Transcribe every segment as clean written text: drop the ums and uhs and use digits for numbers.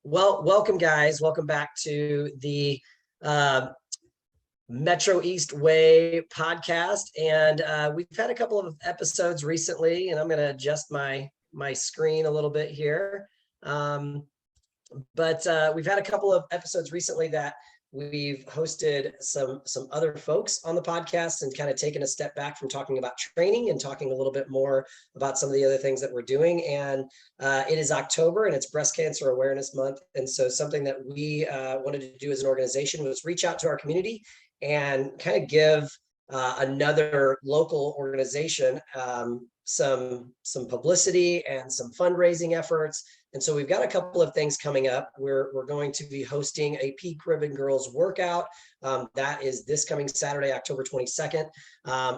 Well, welcome guys. Welcome back to the uh, Metro East Way podcast. And we've had a couple of episodes recently, and I'm going to adjust my screen a little bit here. But we've had a couple of episodes recently that we've hosted some other folks on the podcast and kind of taken a step back from talking about training and talking a little bit more about some of the other things that we're doing. And it is October and it's Breast Cancer Awareness Month. And so something that we wanted to do as an organization was reach out to our community and kind of give another local organization some publicity and some fundraising efforts. And so we've got a couple of things coming up. We're going to be hosting a Pink Ribbon Girls workout. That is this coming Saturday, October 22nd.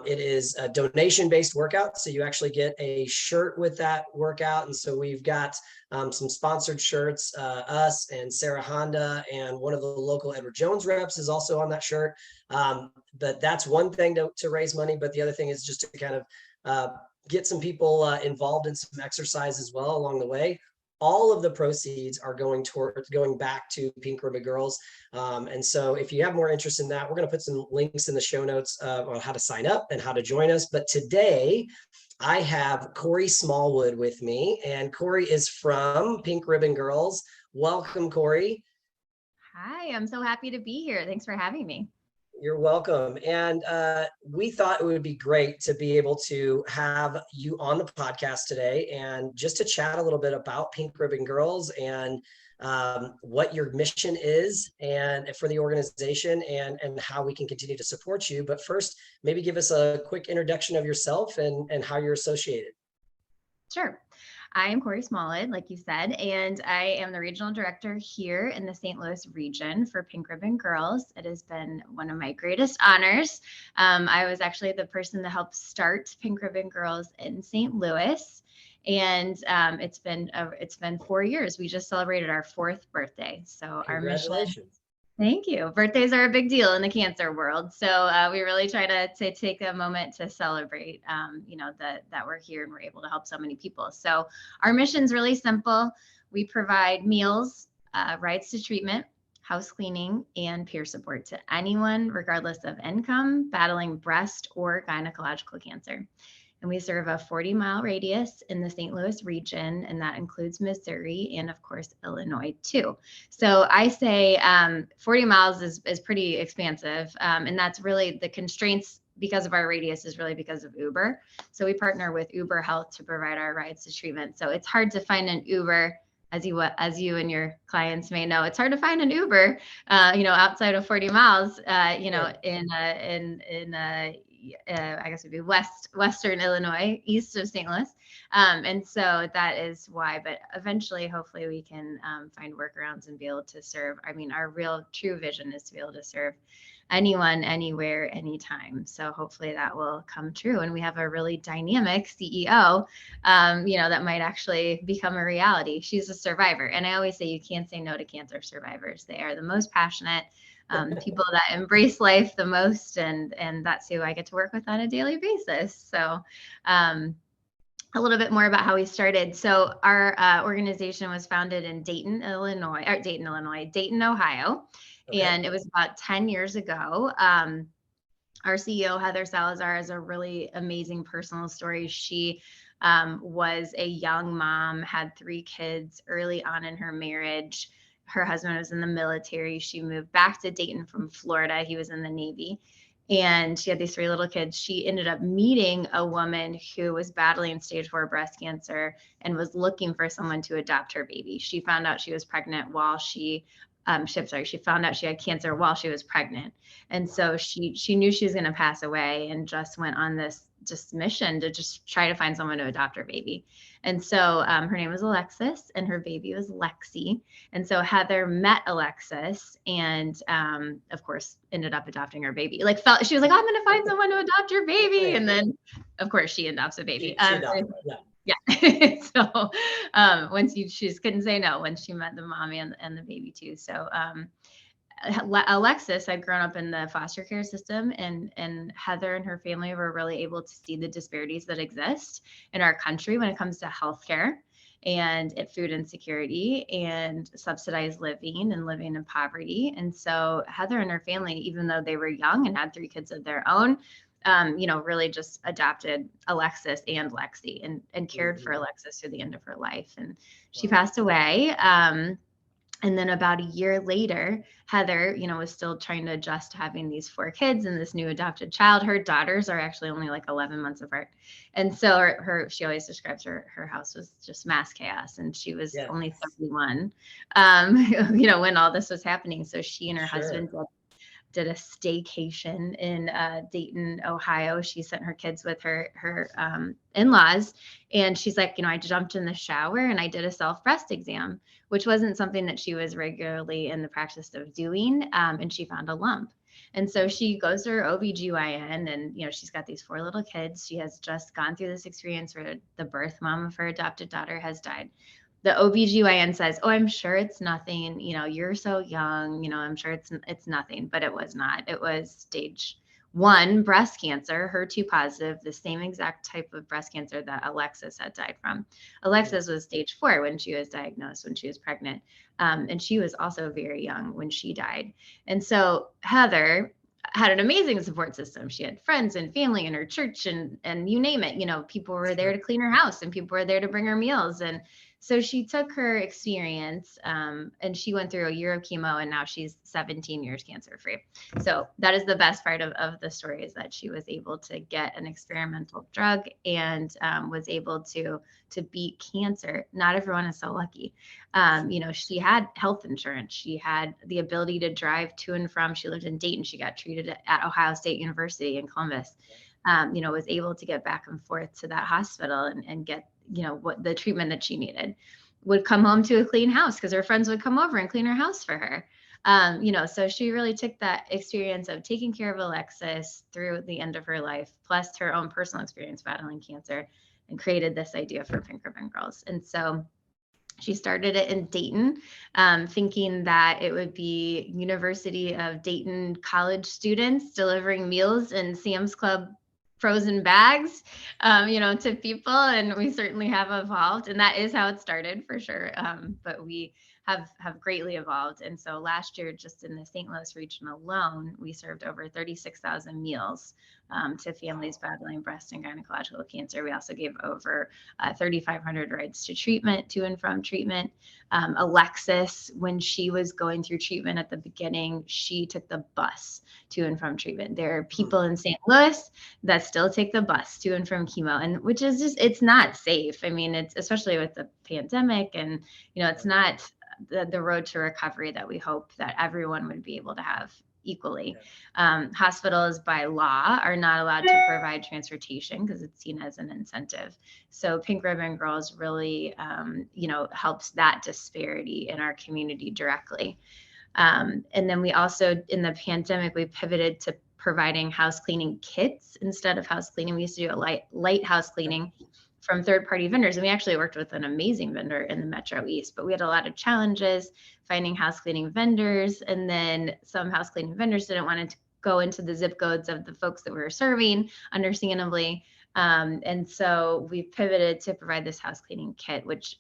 It is a donation-based workout, so you actually get a shirt with that workout. And so we've got some sponsored shirts. Us and Sarah Honda and one of the local Edward Jones reps is also on that shirt. But that's one thing to raise money. But the other thing is just to kind of get some people involved in some exercise as well along the way. All of the proceeds are going back to Pink Ribbon Girls. And so if you have more interest in that, we're going to put some links in the show notes on how to sign up and how to join us. But today I have Cory Smallwood with me, and Cory is from Pink Ribbon Girls. Welcome, Cory. Hi, I'm so happy to be here. Thanks for having me. You're welcome. And we thought it would be great to be able to have you on the podcast today and just to chat a little bit about Pink Ribbon Girls and what your mission is and for the organization and how we can continue to support you. But first, maybe give us a quick introduction of yourself and how you're associated. Sure. I am Cory Smallwood, like you said, and I am the regional director here in the St. Louis region for Pink Ribbon Girls. It has been one of my greatest honors. I was actually the person to help start Pink Ribbon Girls in St. Louis, and it's been 4 years. We just celebrated our 4th birthday. So our mission. Thank you. Birthdays are a big deal in the cancer world. So we really try to take a moment to celebrate, that we're here and we're able to help so many people. So our mission is really simple. We provide meals, rides to treatment, house cleaning, and peer support to anyone, regardless of income, battling breast or gynecological cancer. And we serve a 40-mile radius in the St. Louis region, and that includes Missouri and, of course, Illinois, too. So I say 40 miles is pretty expansive, and that's really the constraints because of our radius is really because of Uber. So we partner with Uber Health to provide our rides to treatment. So it's hard to find an Uber, as you and your clients may know, it's hard to find an Uber, outside of 40 miles, I guess it'd be Western Illinois, east of St. Louis. And so that is why, but eventually, hopefully we can find workarounds and be able to serve. I mean, our real true vision is to be able to serve anyone, anywhere, anytime. So hopefully that will come true. And we have a really dynamic CEO, that might actually become a reality. She's a survivor. And I always say you can't say no to cancer survivors. They are the most passionate, people that embrace life the most, and that's who I get to work with on a daily basis. So a little bit more about how we started. So our organization was founded in Dayton, Ohio. Okay. And it was about 10 years ago. Our CEO, Heather Salazar, has a really amazing personal story. She was a young mom, had 3 kids early on in her marriage. Her husband was in the military. She moved back to Dayton from Florida. He was in the Navy. And she had these 3 little kids. She ended up meeting a woman who was battling stage 4 breast cancer and was looking for someone to adopt her baby. She found out she was pregnant while she found out she had cancer while she was pregnant. And so she knew she was going to pass away and just went on this mission to just try to find someone to adopt her baby. And so her name was Alexis and her baby was Lexi. And so Heather met Alexis and of course ended up adopting her baby. She was like, I'm going to find someone to adopt your baby. And then of course she adopts a baby. Yeah. So she just couldn't say no when she met the mommy and the baby too. So Alexis had grown up in the foster care system, and Heather and her family were really able to see the disparities that exist in our country when it comes to healthcare. and food insecurity and subsidized living and living in poverty. And so Heather and her family, even though they were young and had 3 kids of their own, really just adopted Alexis and Lexi and cared for Alexis through the end of her life. And she passed away. And then about a year later, Heather, was still trying to adjust to having these 4 kids and this new adopted child. Her daughters are actually only like 11 months apart. And so she always describes her house was just mass chaos, and she was only 31, when all this was happening. So she and her husband did a staycation in Dayton, Ohio. She sent her kids with her in-laws, and she's like, I jumped in the shower and I did a self-breast exam, which wasn't something that she was regularly in the practice of doing, and she found a lump. And so she goes to her OBGYN, and she's got these 4 little kids. She has just gone through this experience where the birth mom of her adopted daughter has died. The OBGYN says, "Oh, I'm sure it's nothing. You're so young. I'm sure it's nothing." But it was not. It was stage 1 breast cancer, HER2 positive, the same exact type of breast cancer that Alexis had died from. Alexis was stage 4 when she was diagnosed, when she was pregnant. And she was also very young when she died. And so Heather had an amazing support system. She had friends and family in her church and you name it. People were there to clean her house, and people were there to bring her meals. And so she took her experience, and she went through a year of chemo, and now she's 17 years cancer free. So that is the best part of the story, is that she was able to get an experimental drug and was able to beat cancer. Not everyone is so lucky. She had health insurance. She had the ability to drive to and from. She lived in Dayton. She got treated at Ohio State University in Columbus. Was able to get back and forth to that hospital and get what the treatment that she needed. Would come home to a clean house because her friends would come over and clean her house for her. So she really took that experience of taking care of Alexis through the end of her life, plus her own personal experience battling cancer, and created this idea for Pink Ribbon Girls. And so she started it in Dayton, thinking that it would be University of Dayton college students delivering meals in Sam's Club frozen bags, to people. And we certainly have evolved, and that is how it started for sure. But we have greatly evolved. And so last year, just in the St. Louis region alone, we served over 36,000 meals to families battling breast and gynecological cancer. We also gave over 3,500 rides to treatment, to and from treatment. Alexis, when she was going through treatment at the beginning, she took the bus to and from treatment. There are people in St. Louis that still take the bus to and from chemo, and which is just, it's not safe. I mean, it's especially with the pandemic, and it's not the road to recovery that we hope that everyone would be able to have equally. Hospitals by law are not allowed to provide transportation because it's seen as an incentive. So Pink Ribbon Girls really, helps that disparity in our community directly. And then we also, in the pandemic, we pivoted to providing house cleaning kits instead of house cleaning. We used to do a light house cleaning from third-party vendors. And we actually worked with an amazing vendor in the Metro East, but we had a lot of challenges finding house cleaning vendors. And then some house cleaning vendors didn't want to go into the zip codes of the folks that we were serving, understandably. And so we pivoted to provide this house cleaning kit, which,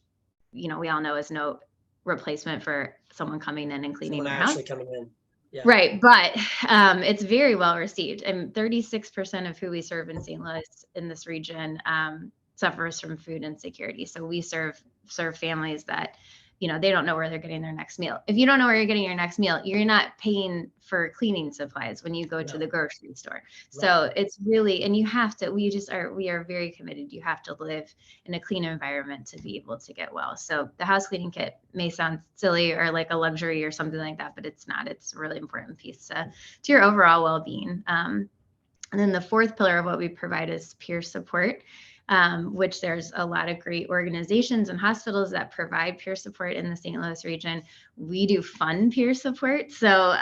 we all know is no replacement for someone coming in and cleaning Someone your house. actually coming in. Yeah. Right. But it's very well received. And 36% of who we serve in St. Louis in this region suffers from food insecurity. So we serve families that, they don't know where they're getting their next meal. If you don't know where you're getting your next meal, you're not paying for cleaning supplies when you go to the grocery store. So it's really, and you have to, we are very committed. You have to live in a clean environment to be able to get well. So the house cleaning kit may sound silly or like a luxury or something like that, but it's not. It's a really important piece to your overall well-being. And then the 4th pillar of what we provide is peer support. Which there's a lot of great organizations and hospitals that provide peer support in the St. Louis region. We do fun peer support. So,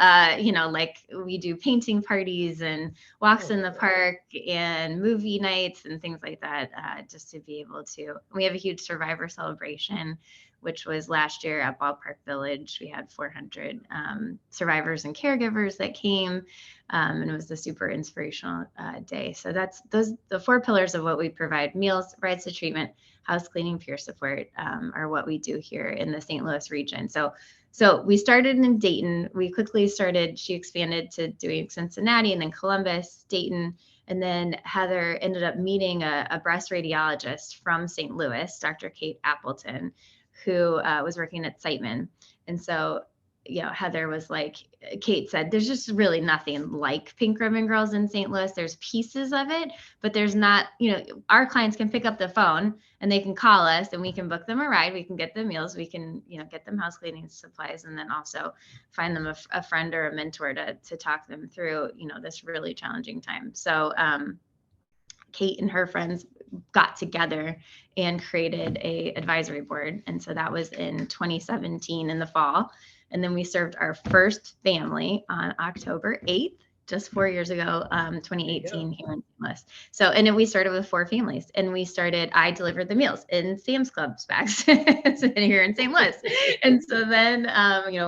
like we do painting parties and walks in the park and movie nights and things like that, just to be able to. We have a huge survivor celebration, which was last year at Ballpark Village. We had 400 survivors and caregivers that came, and it was a super inspirational day. So that's the 4 pillars of what we provide: meals, rides to treatment, house cleaning, peer support are what we do here in the St. Louis region. So we started in Dayton. We quickly started, she expanded to doing Cincinnati and then Columbus, Dayton. And then Heather ended up meeting a breast radiologist from St. Louis, Dr. Kate Appleton, who was working at Siteman. And so, Heather was like, Kate said, there's just really nothing like Pink Ribbon Girls in St. Louis. There's pieces of it, but there's not, our clients can pick up the phone and they can call us and we can book them a ride. We can get them meals. We can, get them house cleaning supplies, and then also find them a friend or a mentor to talk them through, this really challenging time. So, Kate and her friends got together and created a advisory board. And so that was in 2017 in the fall. And then we served our first family on October 8th, just 4 years ago, 2018 here in St. Louis. So, and then we started with 4 families, and I delivered the meals in Sam's Club bags here in St. Louis. And so then,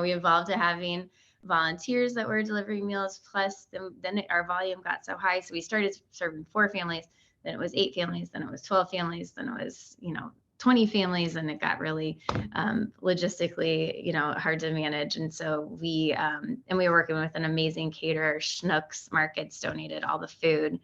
we evolved to having volunteers that were delivering meals, plus then our volume got so high. So we started serving 4 families, then it was 8 families, then it was 12 families, then it was, 20 families, and it got really logistically, hard to manage. And so we were working with an amazing caterer. Schnucks Markets donated all the food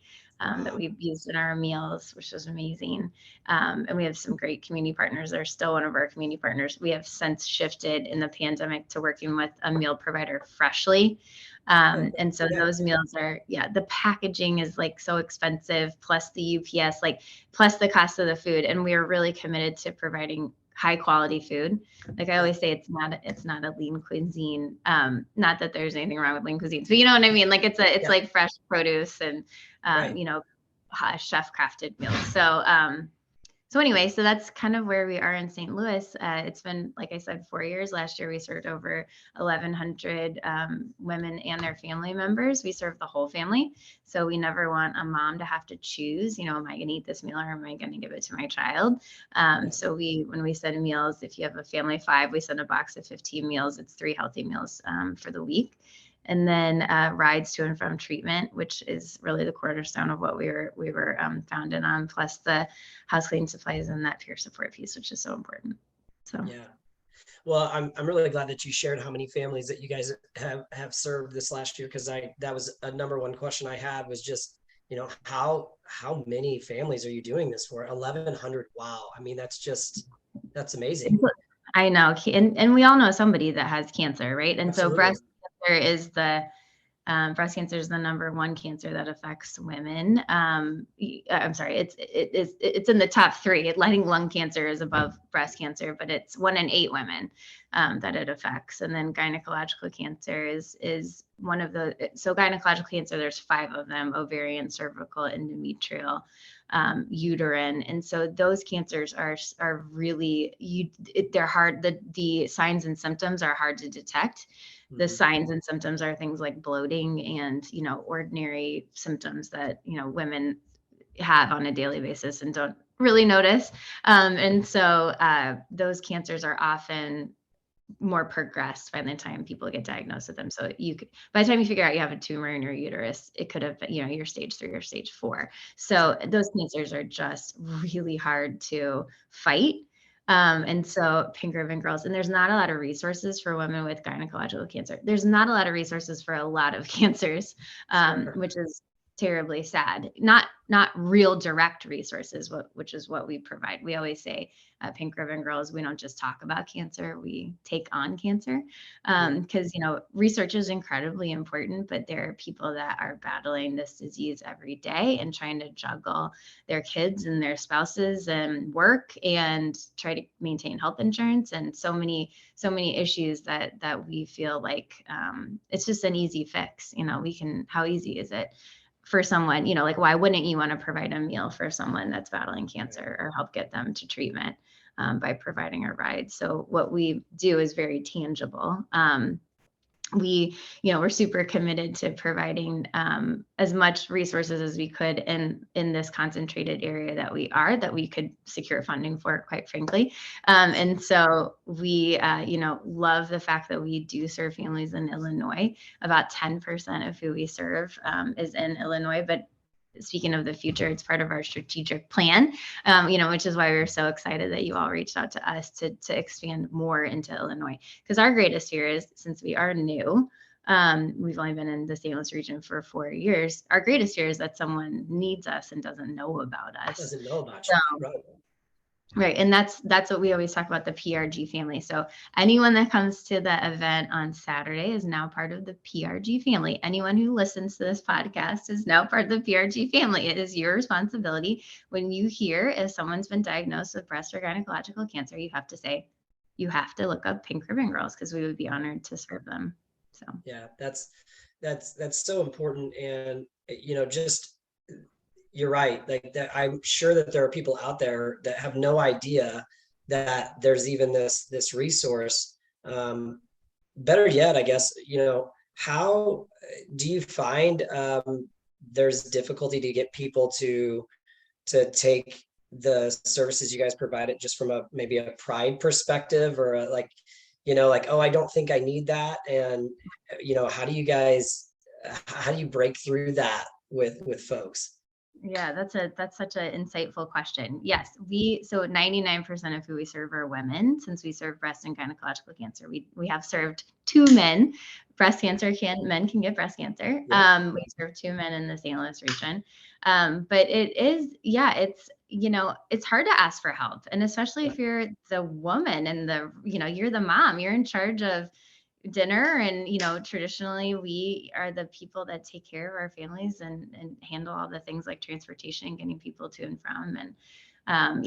that we've used in our meals, which was amazing. And we have some great community partners. They're still one of our community partners. We have since shifted in the pandemic to working with a meal provider, Freshly. And so those meals are, the packaging is like so expensive, plus the UPS, plus the cost of the food. And we are really committed to providing high quality food. Like I always say, it's not a lean cuisine. Not that there's anything wrong with lean cuisines, but you know what I mean? Like it's like fresh produce and, chef crafted meals. So anyway, so that's kind of where we are in St. Louis. It's been, like I said, 4 years. Last year, we served over 1,100 women and their family members. We serve the whole family. So we never want a mom to have to choose, am I going to eat this meal or am I going to give it to my child? So when we send meals, if you have a family of 5, we send a box of 15 meals. It's 3 healthy meals for the week. And then rides to and from treatment, which is really the cornerstone of what we were founded on, plus the house cleaning supplies and that peer support piece, which is so important. So well, I'm really glad that you shared how many families that you guys have served this last year, because that was a number one question I had, was just how many families are you doing this for? 1,100. Wow. I mean, that's amazing. I know, and we all know somebody that has cancer, right? And Absolutely. So breast cancer is the number 1 cancer that affects women. I'm sorry, it's in the top 3. Lung cancer is above breast cancer, but it's 1 in 8 women that it affects. And then gynecological cancer is one of the. So gynecological cancer, there's 5 of them: ovarian, cervical, endometrial, uterine. And so those cancers are really they're hard. The signs and symptoms are hard to detect. The signs and symptoms are things like bloating and, ordinary symptoms that, women have on a daily basis and don't really notice. And so those cancers are often more progressed by the time people get diagnosed with them. So by the time you figure out you have a tumor in your uterus, it could have, you're stage 3 or stage 4. So those cancers are just really hard to fight. And so Pink Ribbon Girls, and there's not a lot of resources for women with gynecological cancer. There's not a lot of resources for a lot of cancers, which is terribly sad. Not real direct resources, which is what we provide. We always say, Pink Ribbon Girls, we don't just talk about cancer, we take on cancer. Because, research is incredibly important, but there are people that are battling this disease every day and trying to juggle their kids and their spouses and work and try to maintain health insurance, and so many issues that we feel like it's just an easy fix. How easy is it for someone, like, why wouldn't you want to provide a meal for someone that's battling cancer or help get them to treatment by providing a ride? So what we do is very tangible. We're super committed to providing as much resources as we could in this concentrated area that we could secure funding for, quite frankly. And so we, love the fact that we do serve families in Illinois. About 10% of who we serve is in Illinois, but speaking of the future, it's part of our strategic plan, which is why we're so excited that you all reached out to us to expand more into Illinois. Because our greatest fear is, since we are new, we've only been in the St. Louis region for 4 years. Our greatest fear is that someone needs us and doesn't know about us. Doesn't know about So, you. Right. right. And that's what we always talk about, the PRG family. So anyone that comes to the event on Saturday is now part of the PRG family. Anyone who listens to this podcast is now part of the PRG family. It is your responsibility. When you hear if someone's been diagnosed with breast or gynecological cancer, you have to look up Pink Ribbon Girls, because we would be honored to serve them. So yeah, that's so important. And just, you're right, like that. I'm sure that there are people out there that have no idea that there's even this resource. Better yet, I guess, how do you find there's difficulty to get people to take the services you guys provide, it just from maybe a pride perspective, or like, oh, I don't think I need that? And how do you break through that with folks? yeah, that's such an insightful question. Yes, so 99% of who we serve are women, since we serve breast and gynecological cancer. We have served 2 men. Men can get breast cancer. Yeah. We serve 2 men in the St. Louis region. But it's hard to ask for help. And especially if you're the woman and you're the mom, you're in charge of dinner, and traditionally we are the people that take care of our families and handle all the things like transportation and getting people to and from. And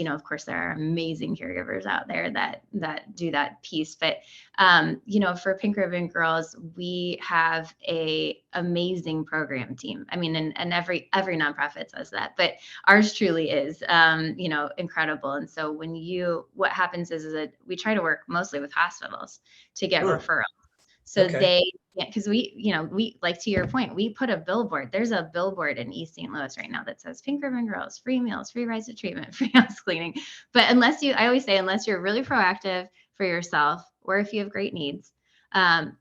of course there are amazing caregivers out there that do that piece. But for Pink Ribbon Girls, we have a amazing program team. I mean, and every nonprofit says that, but ours truly is incredible. And so what happens is that we try to work mostly with hospitals to get referrals. So Okay. because we, like, to your point, we put a billboard. There's a billboard in East St. Louis right now that says Pink Ribbon Girls, free meals, free rides to treatment, free house cleaning. But I always say, unless you're really proactive for yourself, or if you have great needs,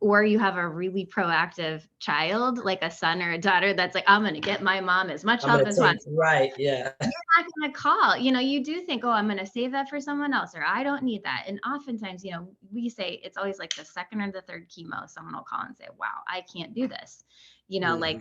or you have a really proactive child, like a son or a daughter, that's like, I'm going to get my mom as much help as possible. Right. Yeah. You're not going to call. You do think, oh, I'm going to save that for someone else, or I don't need that. And oftentimes, we say it's always like the second or the third chemo, someone will call and say, wow, I can't do this. Like,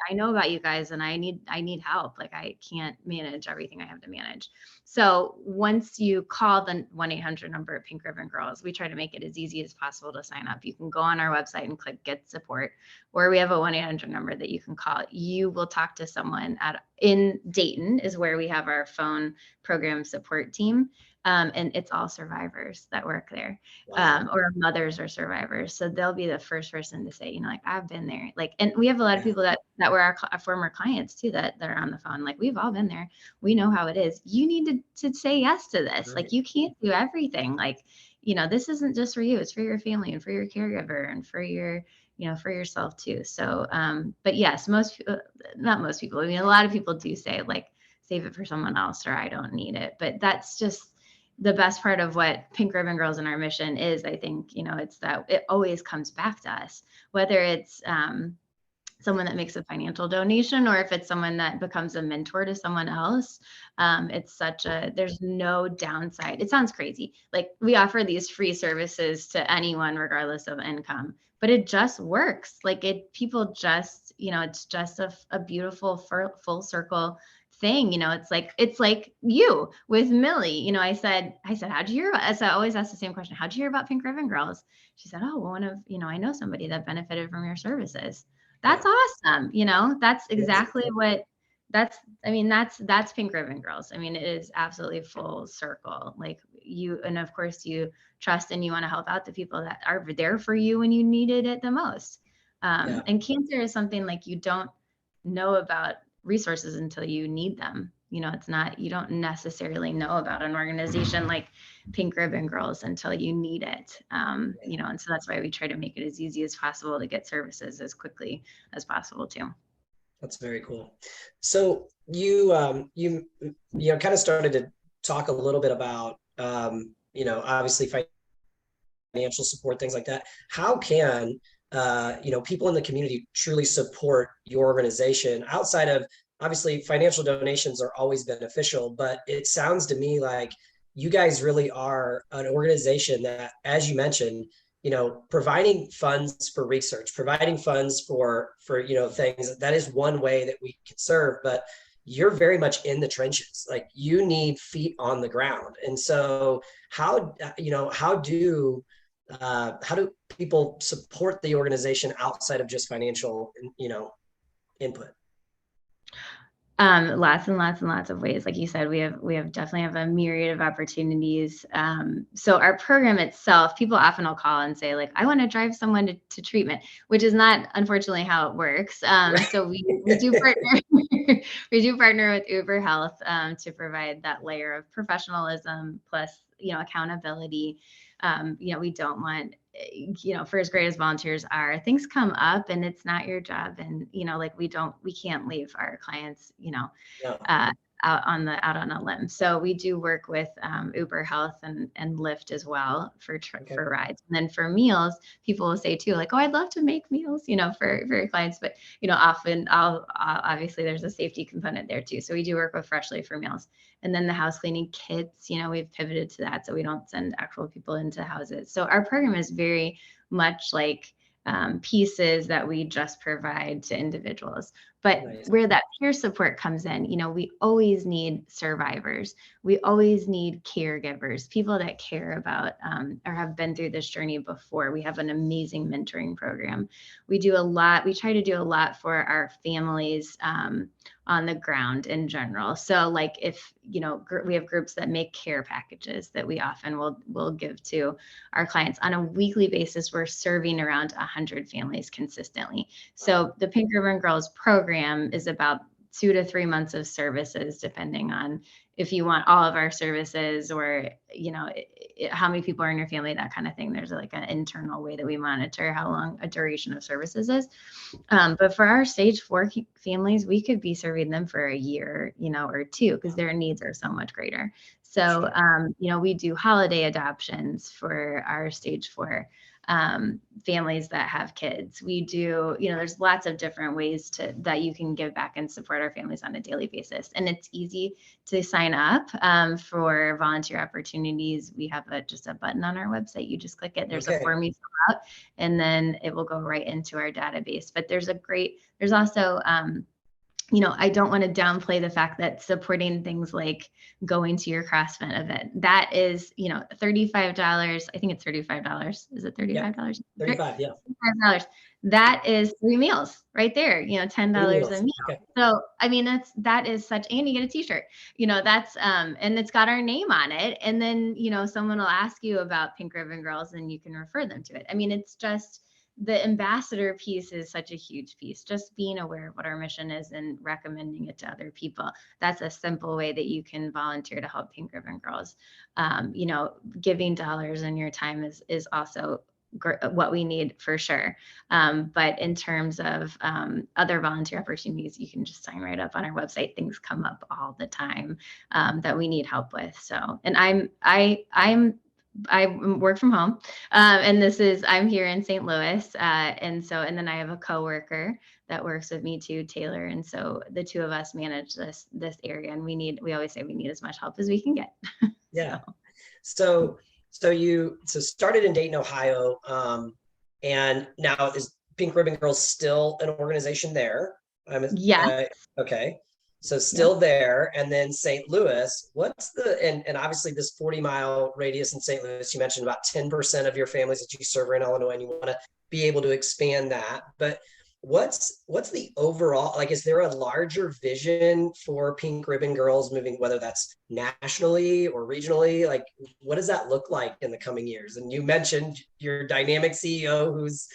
I know about you guys, and I need help. Like, I can't manage everything I have to manage. So once you call the 1-800 number at Pink Ribbon Girls, we try to make it as easy as possible to sign up. You can go on our website and click Get Support, or we have a 1-800 number that you can call. You will talk to someone in Dayton, is where we have our phone program support team. And it's all survivors that work there. Wow. Or mothers or survivors. So they'll be the first person to say, like, I've been there. Like, and we have a lot of people that were our former clients too, that are on the phone. Like, we've all been there. We know how it is. You need to say yes to this. Right. Like, you can't do everything. Like, this isn't just for you. It's for your family and for your caregiver and for your, for yourself too. So, but yes, not most people. I mean, a lot of people do say, like, save it for someone else, or I don't need it. But that's just the best part of what Pink Ribbon Girls and our mission is. I think, it's that it always comes back to us, whether it's someone that makes a financial donation, or if it's someone that becomes a mentor to someone else. There's no downside. It sounds crazy. Like, we offer these free services to anyone, regardless of income, but it just works. Like, people just, it's just a beautiful full circle thing. It's like you with Millie. I said, how'd you hear about, as I always ask the same question, how'd you hear about Pink Ribbon Girls? She said, oh, well, I know somebody that benefited from your services. That's awesome. That's exactly that's Pink Ribbon Girls. I mean, it is absolutely full circle. Like, and of course you trust and you want to help out the people that are there for you when you needed it the most. And cancer is something, like, you don't know about resources until you need them. It's not, you don't necessarily know about an organization like Pink Ribbon Girls until you need it. And so that's why we try to make it as easy as possible to get services as quickly as possible too. That's very cool. So you kind of started to talk a little bit about obviously financial support, things like that. How can people in the community truly support your organization outside of obviously financial donations are always beneficial, but it sounds to me like you guys really are an organization that, as you mentioned, providing funds for research, providing funds for things, that is one way that we can serve, but you're very much in the trenches. Like, you need feet on the ground. And so how do people support the organization outside of just financial, input? Lots and lots and lots of ways. Like you said, we have definitely have a myriad of opportunities. So our program itself, people often will call and say, like, I want to drive someone to treatment, which is not, unfortunately, how it works. So we do partner we do partner with Uber Health to provide that layer of professionalism plus, accountability. We don't want, for as great as volunteers are, things come up and it's not your job. And, like, we can't leave our clients, Yeah. uh, out on a limb. So we do work with Uber Health and Lyft as well for Okay. for rides. And then for meals, people will say too, like, oh, I'd love to make meals, for your clients. But, often obviously there's a safety component there too. So we do work with Freshly for meals. And then the house cleaning kits, we've pivoted to that. So we don't send actual people into houses. So our program is very much like pieces that we just provide to individuals. But Nice. where that peer support comes in, we always need survivors. We always need caregivers, people that care about or have been through this journey before. We have an amazing mentoring program. We try to do a lot for our families on the ground in general. So, like, if, we have groups that make care packages that we often will give to our clients on a weekly basis. We're serving around 100 families consistently. So the Pink Ribbon Girls program is about 2 to 3 months of services, depending on if you want all of our services or, how many people are in your family, that kind of thing. There's like an internal way that we monitor how long a duration of services is. But for our stage 4 families, we could be serving them for a year, or two, because their needs are so much greater. So, we do holiday adoptions for our stage 4 families that have kids. We do, there's lots of different ways that you can give back and support our families on a daily basis. And it's easy to sign up for volunteer opportunities. We have just a button on our website. You just click it. There's a form you fill out, and then it will go right into our database. But there's also, I don't want to downplay the fact that supporting things like going to your CrossFit event, that is, $35. I think it's $35. Is it $35? Yeah. 35, yeah. $35. That is 3 meals right there, $10 a meal. Okay. So, I mean, that is such, and you get a t-shirt, that's, and it's got our name on it. And then, someone will ask you about Pink Ribbon Girls and you can refer them to it. I mean, it's just, the ambassador piece is such a huge piece. Just being aware of what our mission is and recommending it to other people. That's a simple way that you can volunteer to help Pink Ribbon Girls. Giving dollars and your time is also what we need for sure. But in terms of other volunteer opportunities, you can just sign right up on our website. Things come up all the time that we need help with. So, and I work from home, and I'm here in St. Louis, and then I have a coworker that works with me too, Taylor, and so the two of us manage this area, and we always say we need as much help as we can get. Yeah. So you started in Dayton, Ohio, and now is Pink Ribbon Girls still an organization there? Yeah. Okay. So still there. And then St. Louis, and obviously this 40-mile radius in St. Louis, you mentioned about 10% of your families that you serve are in Illinois, and you want to be able to expand that. But what's the overall, like, is there a larger vision for Pink Ribbon Girls moving, whether that's nationally or regionally? Like, what does that look like in the coming years? And you mentioned your dynamic CEO who's,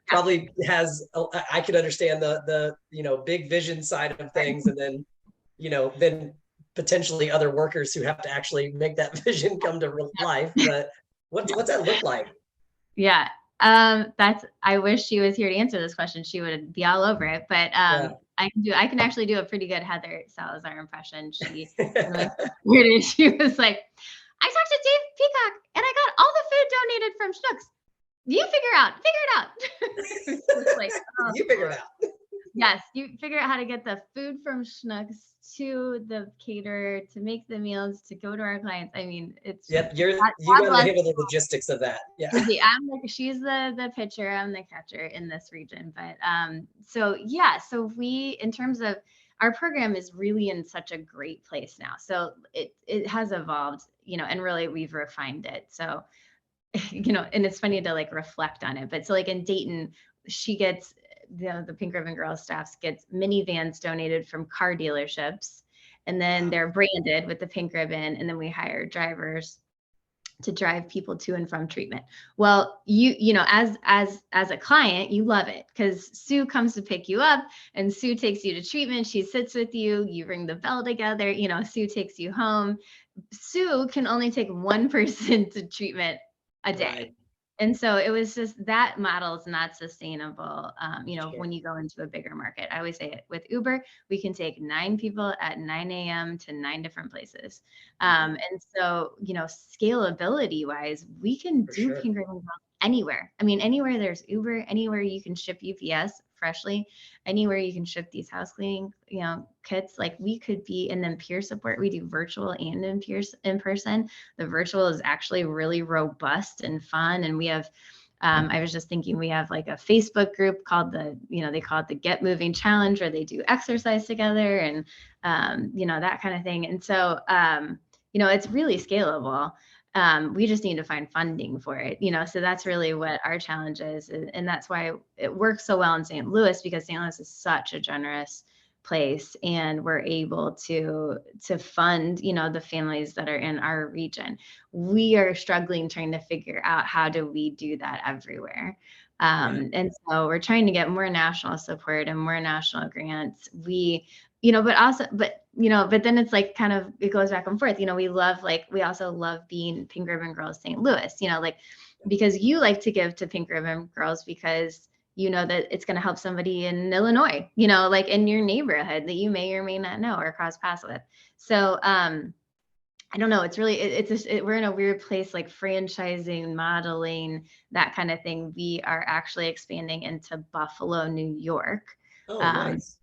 probably has, I could understand the big vision side of things, and then, then potentially other workers who have to actually make that vision come to real life. But what's that look like? Yeah. I wish she was here to answer this question. She would be all over it, but I can actually do a pretty good Heather Salazar impression. She was like, I talked to Dave Peacock and I got all the food donated from Schnucks. You figure it out. It's like, you figure it out. Yes, you figure out how to get the food from Schnucks to the caterer to make the meals to go to our clients. I mean, it's just Yep, you God got to bless. handle the logistics of that. Yeah. I'm like, she's the pitcher, I'm the catcher in this region. But so yeah, so we, in terms of our program, is really in such a great place now. So it has evolved, and really we've refined it. So and it's funny to like reflect on it. But so like in Dayton, she gets the Pink Ribbon Girls staffs gets minivans donated from car dealerships, and then Wow. they're branded with the pink ribbon, and then we hire drivers to drive people to and from treatment. Well, as a client, you love it because Sue comes to pick you up and Sue takes you to treatment. She sits with you, you ring the bell together, Sue takes you home. Sue can only take one person to treatment a day. Right. And so it was just that model is not sustainable. Sure. When you go into a bigger market, I always say it with Uber, we can take 9 people at 9 a.m. to 9 different places. Mhm. And so, scalability wise, we can For do sure. pink ribbon Girls anywhere. I mean, anywhere there's Uber, anywhere you can ship UPS freshly, anywhere you can ship these house cleaning, kits, like we could be. And then peer support, we do virtual and in person. The virtual is actually really robust and fun. And we have, I was just thinking, we have like a Facebook group called they call it the Get Moving Challenge, where they do exercise together and, that kind of thing. And so, it's really scalable. We just need to find funding for it, so that's really what our challenge is. And that's why it works so well in St. Louis, because St. Louis is such a generous place, and we're able to fund, the families that are in our region. We are struggling trying to figure out how do we do that everywhere. Yeah. And so we're trying to get more national support and more national grants. But then it's like kind of, it goes back and forth. We also love being Pink Ribbon Girls St. Louis, like, because you like to give to Pink Ribbon Girls because you know that it's going to help somebody in Illinois, like in your neighborhood that you may or may not know or cross paths with. So, I don't know. It's really, we're in a weird place, like franchising, modeling, that kind of thing. We are actually expanding into Buffalo, New York, Oh, um, nice.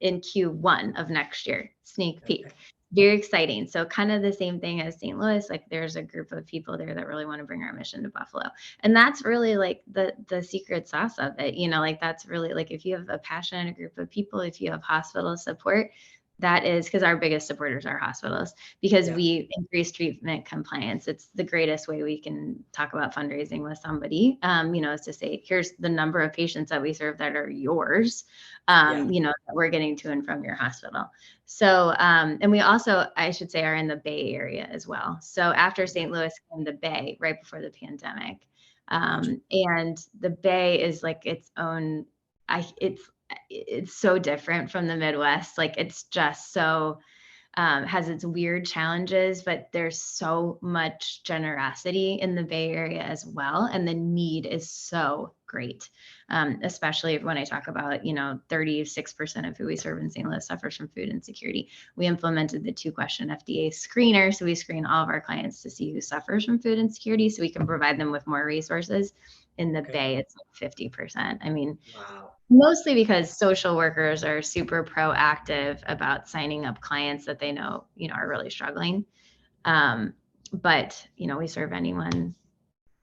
in Q1 of next year. Sneak Okay. peek. Very exciting. So kind of the same thing as St. Louis. Like there's a group of people there that really want to bring our mission to Buffalo. And that's really like the secret sauce of it. Like that's really like, if you have a passionate group of people, if you have hospital support, that is, because our biggest supporters are hospitals, because Yeah. we increase treatment compliance. It's the greatest way we can talk about fundraising with somebody, is to say, here's the number of patients that we serve that are yours, Yeah. that we're getting to and from your hospital. So, and we also, I should say, are in the Bay Area as well. So after Okay. St. Louis came the Bay right before the pandemic. Gotcha. And the Bay is like its own, it's so different from the Midwest. Like it's just so, has its weird challenges, but there's so much generosity in the Bay Area as well. And the need is so great. Especially when I talk about, 36% of who we serve in St. Louis suffers from food insecurity. We implemented the 2-question FDA screener. So we screen all of our clients to see who suffers from food insecurity so we can provide them with more resources. In the Okay. Bay, it's like 50%. I mean, Wow. mostly because social workers are super proactive about signing up clients that they know, are really struggling. But, we serve anyone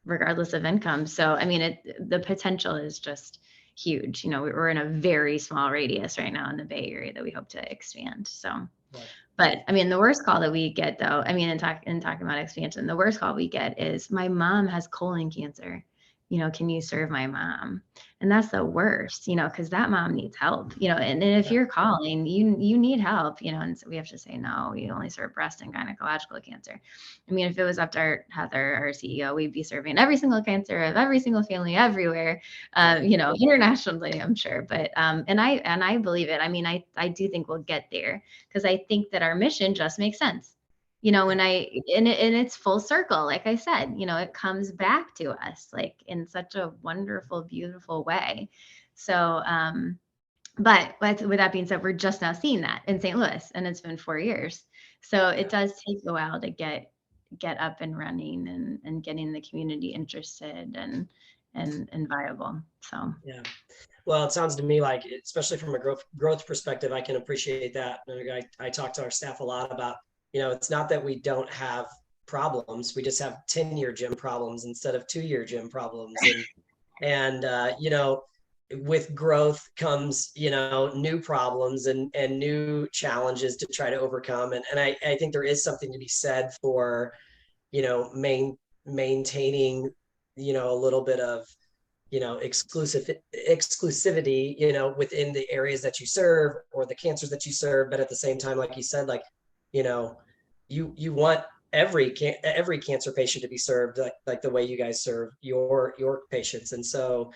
regardless of income. So, I mean, the potential is just huge. We're in a very small radius right now in the Bay Area that we hope to expand. So, Yeah. but I mean, the worst call that we get though, I mean, in talking about expansion, the worst call we get is my mom has colon cancer. Can you serve my mom? And that's the worst, because that mom needs help, and if Yeah. you're calling, you need help, and so we have to say, no, we only serve breast and gynecological cancer. I mean, if it was up to Heather, our CEO, we'd be serving every single cancer of every single family everywhere, Right. internationally, I'm sure. But, and I believe it. I mean, I do think we'll get there, because I think that our mission just makes sense. Yeah. And it's full circle, like I said, it comes back to us like in such a wonderful, beautiful way. So, but with that being said, we're just now seeing that in St. Louis, and it's been 4 years. So it Yeah. does take a while to get up and running and getting the community interested and viable. So Yeah. Well, it sounds to me like, especially from a growth perspective, I can appreciate that. And I talk to our staff a lot about, it's not that we don't have problems. We just have 10-year gym problems instead of 2-year gym problems. And with growth comes, new problems and new challenges to try to overcome. And I think there is something to be said for, maintaining, a little bit of, exclusivity, within the areas that you serve or the cancers that you serve. But at the same time, like you said, like, you know, you want every cancer patient to be served like the way you guys serve your patients. And so,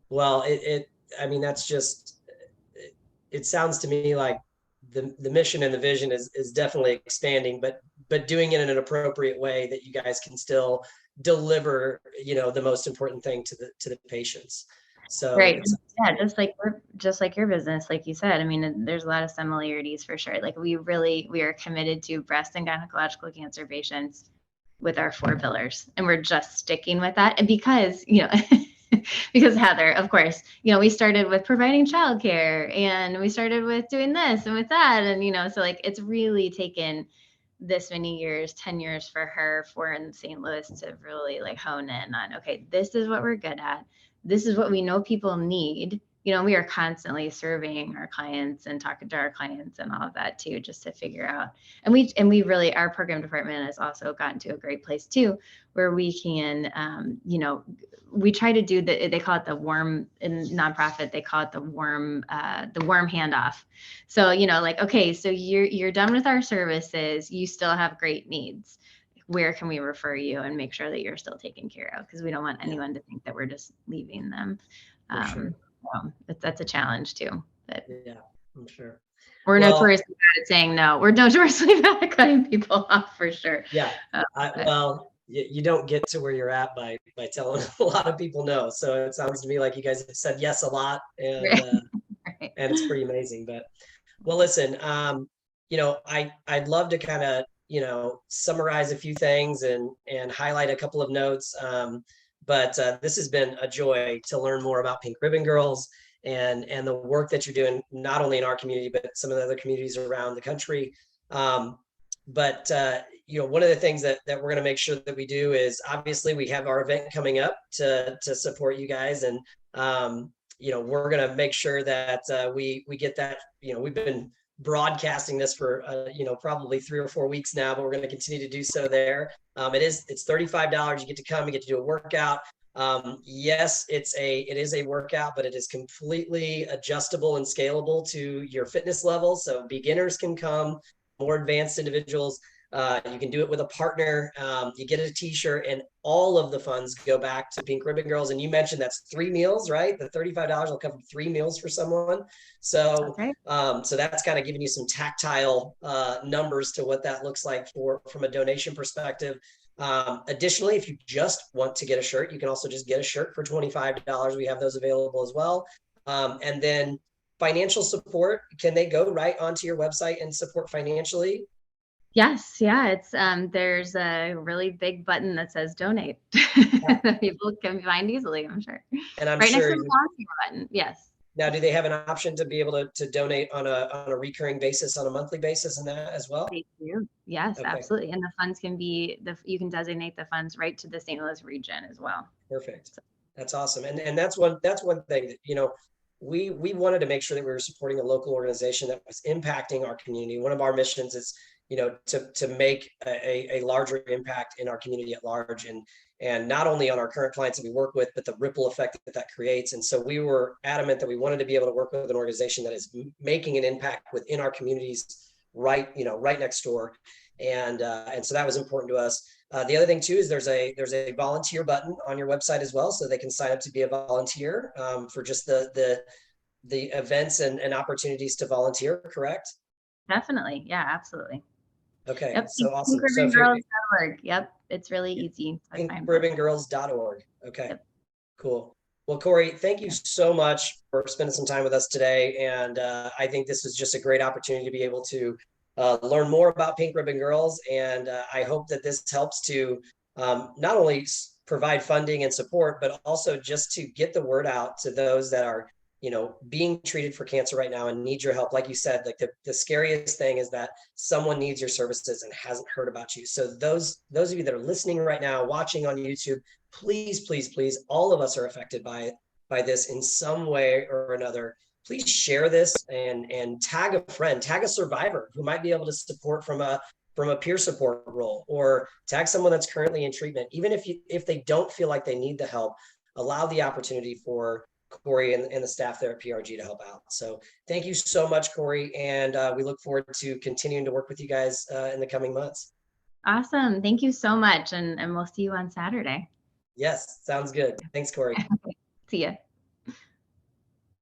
well, I mean, that's just, it sounds to me like the mission and the vision is definitely expanding, but doing it in an appropriate way that you guys can still deliver, the most important thing to the patients. So Right. Yeah, just like your business, like you said. I mean, there's a lot of similarities for sure. Like we are committed to breast and gynecological cancer patients with our 4 pillars, and we're just sticking with that. And because, because Heather, of course, we started with providing childcare, and we started with doing this and with that. And, so like, it's really taken this many years, 10 years for her, for in St. Louis, to really like hone in on, okay, this is what we're good at. This is what we know people need. We are constantly surveying our clients and talking to our clients and all of that too, just to figure out. And we really, our program department has also gotten to a great place too, where we can, we try to do they call it the warm, in nonprofit, they call it the warm handoff. So, like, okay, so you're done with our services, you still have great needs. Where can we refer you and make sure that you're still taken care of? Because we don't want anyone to think that we're just leaving them. sure. So that's a challenge too. But Yeah, I'm sure. we're notoriously bad at saying no. We're notoriously bad at cutting people off, for sure. Yeah. Well, you don't get to where you're at by telling a lot of people no. So it sounds to me like you guys have said yes a lot, and Right. and it's pretty amazing. But well, listen, I'd love to kind of, summarize a few things and highlight a couple of notes. But this has been a joy to learn more about Pink Ribbon Girls and the work that you're doing, not only in our community, but some of the other communities around the country. But one of the things that we're going to make sure that we do is, obviously we have our event coming up to support you guys. And, we're going to make sure that we get that, we've been broadcasting this for, probably 3 or 4 weeks now, but we're going to continue to do so there. It's $35. You get to come, you get to do a workout. Yes, it is a workout, but it is completely adjustable and scalable to your fitness level. So beginners can come, more advanced individuals. You can do it with a partner. You get a t-shirt, and all of the funds go back to Pink Ribbon Girls. And you mentioned that's 3 meals, right? The $35 will cover 3 meals for someone. So, Okay. so that's kind of giving you some tactile numbers to what that looks like from a donation perspective. Additionally, if you just want to get a shirt, you can also just get a shirt for $25. We have those available as well. And then financial support, can they go right onto your website and support financially? Yes, yeah, it's there's a really big button that says donate that people can find easily, I'm sure. And I'm Right next sure to the volunteer button. Yes. now, do they have an option to be able to donate on a recurring basis, on a monthly basis, and that as well? They do. Yes, Okay, absolutely. And the funds can be you can designate the funds right to the St. Louis region as well. perfect. That's awesome. And that's one thing that, we wanted to make sure that we were supporting a local organization that was impacting our community. One of our missions is, to make a larger impact in our community at large, and not only on our current clients that we work with, but the ripple effect that creates. And so we were adamant that we wanted to be able to work with an organization that is making an impact within our communities, right next door. And so that was important to us. The other thing too is there's a volunteer button on your website as well, so they can sign up to be a volunteer for just the events and opportunities to volunteer. Correct? Definitely. Yeah, absolutely. Okay, Yep. so awesome. So if PinkRibbonGirls.org. Yep. It's really easy. pinkribbongirls.org. Okay, Yep. cool. Well, Cory, thank you so much for spending some time with us today. And I think this is just a great opportunity to be able to learn more about Pink Ribbon Girls. And I hope that this helps to not only provide funding and support, but also just to get the word out to those that are, being treated for cancer right now and need your help. Like you said, like the scariest thing is that someone needs your services and hasn't heard about you. So those of you that are listening right now, watching on YouTube, please, please, please, all of us are affected by this in some way or another. Please share this and tag a friend, tag a survivor who might be able to support from a peer support role, or tag someone that's currently in treatment. Even if they don't feel like they need the help, allow the opportunity for Cory and the staff there at PRG to help out. So thank you so much, Cory. And we look forward to continuing to work with you guys in the coming months. Awesome. Thank you so much. And we'll see you on Saturday. Yes, sounds good. Thanks, Cory. See ya.